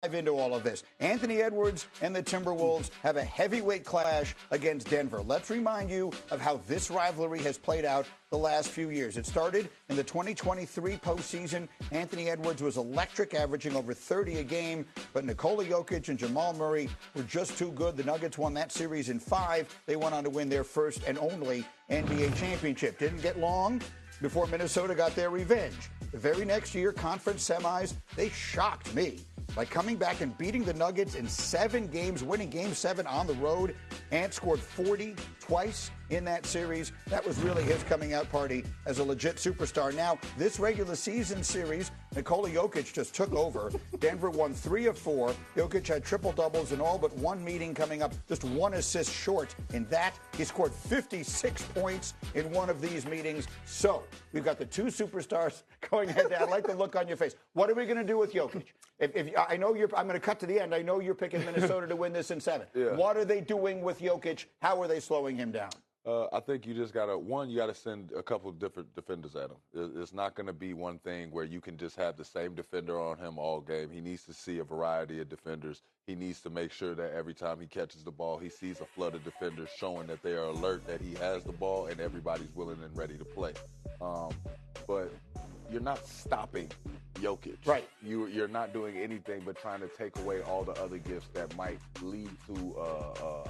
Dive into all of this. Anthony Edwards and the Timberwolves have a heavyweight clash against Denver. Let's remind you of how this rivalry has played out the last few years. It started in the 2023 postseason. Anthony Edwards was electric, averaging over 30 a game, but Nikola Jokic and Jamal Murray were just too good. The Nuggets won that series in 5. They went on to win their first and only NBA championship. Didn't get long before Minnesota got their revenge. The very next year, conference semis, they shocked me by coming back and beating the Nuggets in 7 games, winning Game 7 on the road. Ant scored 40 twice in that series. That was really his coming out party as a legit superstar. Now, this regular season series, Nikola Jokic just took over. Denver won 3 of 4. Jokic had triple-doubles in all but one meeting coming up, just 1 assist short. In that, he scored 56 points in one of these meetings. So, we've got the 2 superstars going head-to-head. I like the look on your face. What are we going to do with Jokic? If I know I'm going to cut to the end. I know you're picking Minnesota to win this in 7. Yeah. What are they doing with Jokic? How are they slowing him down? I think you just got to, you got to send a couple of different defenders at him. It's not going to be one thing where you can just have the same defender on him all game. He needs to see a variety of defenders. He needs to make sure that every time he catches the ball, he sees a flood of defenders showing that they are alert, that he has the ball, and everybody's willing and ready to play. But you're not stopping Jokic. Right. You're not doing anything but trying to take away all the other gifts that might lead to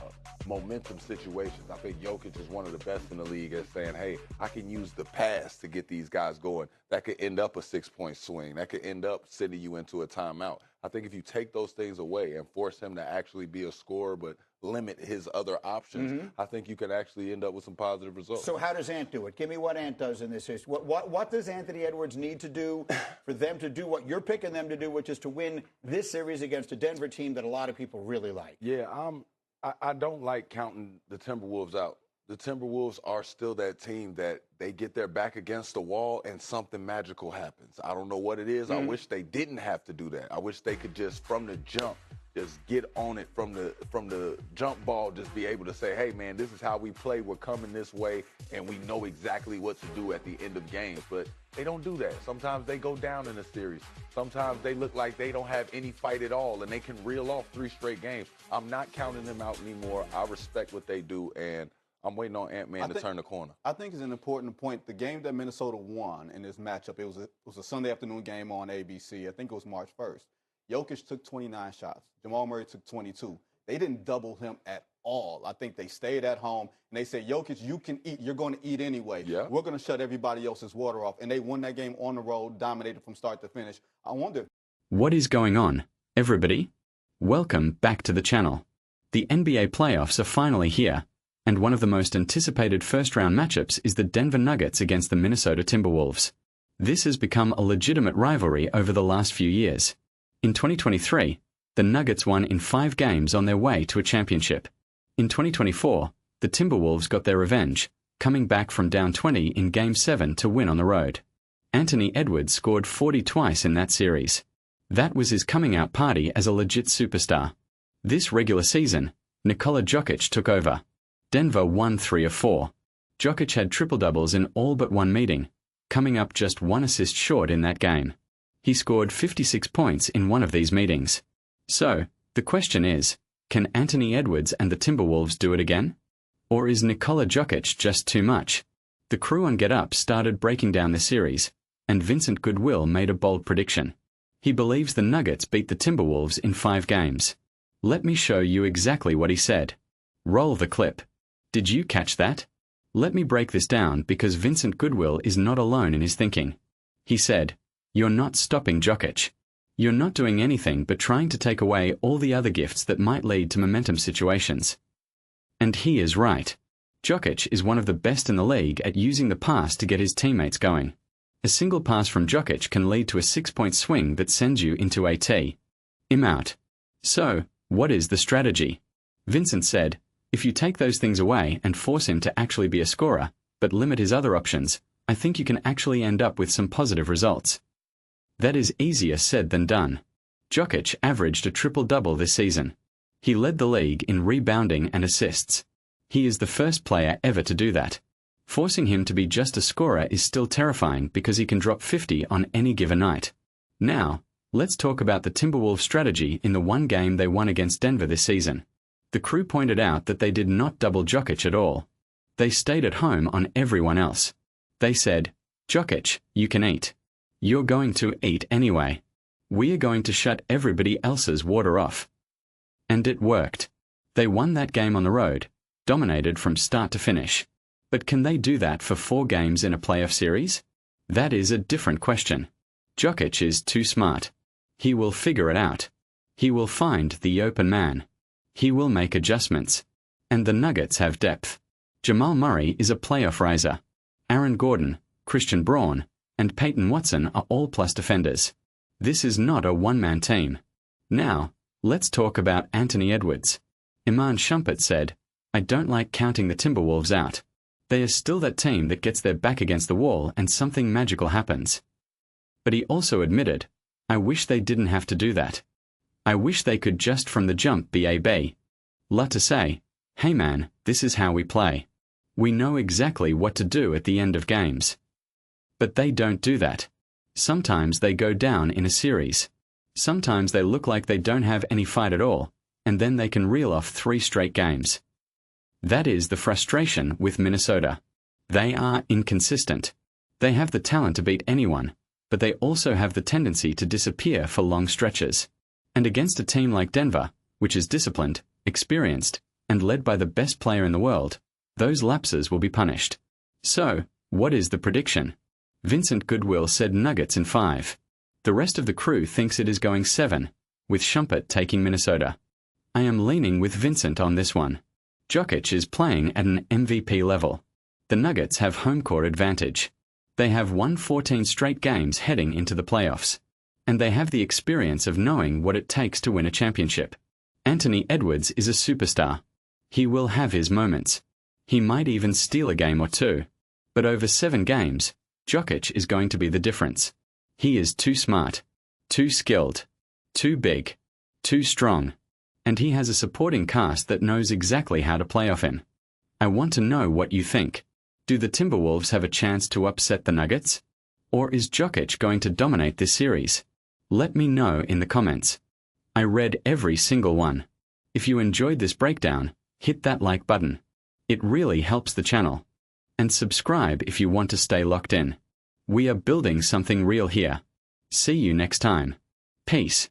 momentum situations. I think Jokic is one of the best in the league at saying, hey, I can use the pass to get these guys going. That could end up a 6-point swing. That could end up sending you into a timeout. I think if you take those things away and force him to actually be a scorer but limit his other options, I think you can actually end up with some positive results. So how does Ant do it? Give me what Ant does in this case. What does Anthony Edwards need to do for them to do what you're picking them to do, which is to win this series against a Denver team that a lot of people really like? Yeah, I don't like counting the Timberwolves out. The Timberwolves are still that team that they get their back against the wall and something magical happens. I don't know what it is. I wish they didn't have to do that. I wish they could just, from the jump, just get on it from the jump ball, just be able to say, hey, man, this is how we play. We're coming this way, and we know exactly what to do at the end of games. But they don't do that. Sometimes they go down in a series. Sometimes they look like they don't have any fight at all, and they can reel off 3 straight games. I'm not counting them out anymore. I respect what they do, and I'm waiting on Ant-Man to turn the corner. I think it's an important point. The game that Minnesota won in this matchup, it was a Sunday afternoon game on ABC. I think it was March 1st. Jokic took 29 shots. Jamal Murray took 22. They didn't double him at all. I think they stayed at home, and they said, Jokic, you can eat. You're going to eat anyway. Yeah. We're going to shut everybody else's water off. And they won that game on the road, dominated from start to finish. I wonder. What is going on, everybody? Welcome back to the channel. The NBA playoffs are finally here, and one of the most anticipated first-round matchups is the Denver Nuggets against the Minnesota Timberwolves. This has become a legitimate rivalry over the last few years. In 2023, the Nuggets won in 5 games on their way to a championship. In 2024, the Timberwolves got their revenge, coming back from down 20 in Game 7 to win on the road. Anthony Edwards scored 40 twice in that series. That was his coming-out party as a legit superstar. This regular season, Nikola Jokic took over. Denver won 3 of 4. Jokic had triple-doubles in all but one meeting, coming up just 1 assist short in that game. He scored 56 points in one of these meetings. So, the question is, can Anthony Edwards and the Timberwolves do it again? Or is Nikola Jokic just too much? The crew on Get Up started breaking down the series, and Vincent Goodwill made a bold prediction. He believes the Nuggets beat the Timberwolves in 5 games. Let me show you exactly what he said. Roll the clip. Did you catch that? Let me break this down because Vincent Goodwill is not alone in his thinking. He said, "You're not stopping Jokic. You're not doing anything but trying to take away all the other gifts that might lead to momentum situations." And he is right. Jokic is one of the best in the league at using the pass to get his teammates going. A single pass from Jokic can lead to a 6-point swing that sends you into AT. I'm out. So, what is the strategy? Vincent said, if you take those things away and force him to actually be a scorer, but limit his other options, I think you can actually end up with some positive results. That is easier said than done. Jokic averaged a triple-double this season. He led the league in rebounding and assists. He is the first player ever to do that. Forcing him to be just a scorer is still terrifying because he can drop 50 on any given night. Now, Let's talk about the Timberwolves' strategy in the one game they won against Denver this season. The crew pointed out that they did not double Jokic at all. They stayed at home on everyone else. They said, "Jokic, you can eat. You're going to eat anyway. We are going to shut everybody else's water off." And it worked. They won that game on the road, dominated from start to finish. But can they do that for 4 games in a playoff series? That is a different question. Jokic is too smart. He will figure it out. He will find the open man. He will make adjustments. And the Nuggets have depth. Jamal Murray is a playoff riser. Aaron Gordon, Christian Braun, and Peyton Watson are all plus defenders. This is not a one-man team. Now, let's talk about Anthony Edwards. Iman Shumpert said, "I don't like counting the Timberwolves out. They are still that team that gets their back against the wall and something magical happens." But he also admitted, "I wish they didn't have to do that. I wish they could just from the jump be A-B. To say, hey man, this is how we play. We know exactly what to do at the end of games." But they don't do that. Sometimes they go down in a series. Sometimes they look like they don't have any fight at all, and then they can reel off 3 straight games. That is the frustration with Minnesota. They are inconsistent. They have the talent to beat anyone, but they also have the tendency to disappear for long stretches. And against a team like Denver, which is disciplined, experienced, and led by the best player in the world, those lapses will be punished. So, what is the prediction? Vincent Goodwill said Nuggets in 5. The rest of the crew thinks it is going 7, with Shumpert taking Minnesota. I am leaning with Vincent on this one. Jokic is playing at an MVP level. The Nuggets have home court advantage. They have won 14 straight games heading into the playoffs. And they have the experience of knowing what it takes to win a championship. Anthony Edwards is a superstar. He will have his moments. He might even steal a game or 2. But over 7 games, Jokic is going to be the difference. He is too smart, too skilled, too big, too strong, and he has a supporting cast that knows exactly how to play off him. I want to know what you think. Do the Timberwolves have a chance to upset the Nuggets? Or is Jokic going to dominate this series? Let me know in the comments. I read every single one. If you enjoyed this breakdown, hit that like button. It really helps the channel. And subscribe if you want to stay locked in. We are building something real here. See you next time. Peace.